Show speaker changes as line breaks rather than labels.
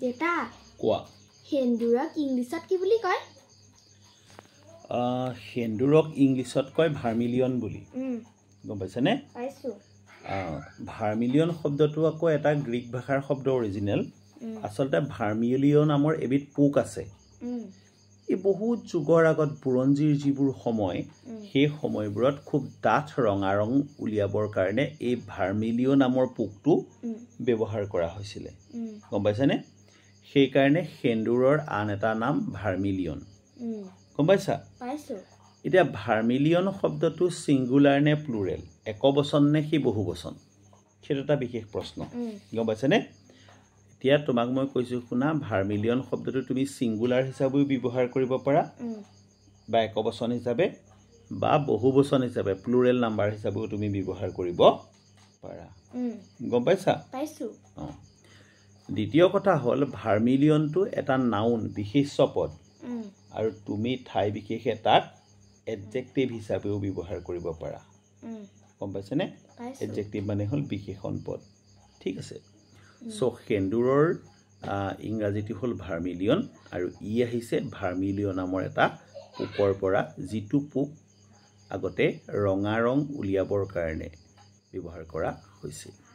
দেতা
কোৱা
সেন্দুৰক ইংলিছত কি বুলি কয়
সেন্দুৰক ইংলিছত কয় ভাৰ্মিলিয়ন বুলি গম পাইছানে
পাইছো
ভাৰ্মিলিয়ন শব্দটো আকৌ এটা গ্ৰীক ভাষাৰ শব্দ অৰিজিনেল আচলতে ভাৰ্মিলিয়ন নামৰ এবিধ পোক আছে এই বহুত যুগৰ আগত বুৰঞ্জীৰ যিবোৰ সময় সেই সময়বোৰত খুব ডাঠ ৰঙা ৰং উলিয়াবৰ কাৰণে এই ভাৰ্মিলিয়ন নামৰ পোকটো ব্যৱহাৰ কৰা হৈছিল গম পাইছানে সেই কাৰণে সেন্দুৰৰ আন এটা নাম ভাৰ্মিলিয়ন গম পাইছা
পাইছো
এতিয়া ভাৰ্মিলিয়ন শব্দটো সিঙ্গুলাৰ নে প্লুৰেল একবচন নে কি বহুবচন সেটা এটা বিশেষ প্ৰশ্ন গম পাইছানে এতিয়া তোমাক মই কৈছো শুনা ভাৰ্মিলিয়ন শব্দটো তুমি সিঙ্গুলাৰ হিচাপেও ব্যৱহাৰ কৰিব পাৰা বা একবচন হিচাপে বা বহুবচন হিচাপে প্লুৰেল নাম্বাৰ হিচাপেও তুমি ব্যৱহাৰ কৰিব পাৰা গম পাইছা
পাইছো
দ্বিতীয় কথা হল ভাৰ্মিলিয়নটো এটা নাউন বিশেষ্য পদ আৰু তুমি ঠাই বিশেষে তাক এডজেক্টিভ হিচাপেও ব্যৱহাৰ কৰিব পাৰা গম পাইছানে এডজেক্টিভ মানে হল বিশেষণ পদ ঠিক আছে সো সেন্দুৰৰ ইংৰাজীটো হল ভাৰ্মিলিয়ন আৰু ই আহিছে ভাৰ্মিলিয়ন নামৰ এটা পোকৰ পৰা যিটো পোক আগতে ৰঙা ৰং উলিয়াবৰ কাৰণে ব্যৱহাৰ কৰা হৈছিল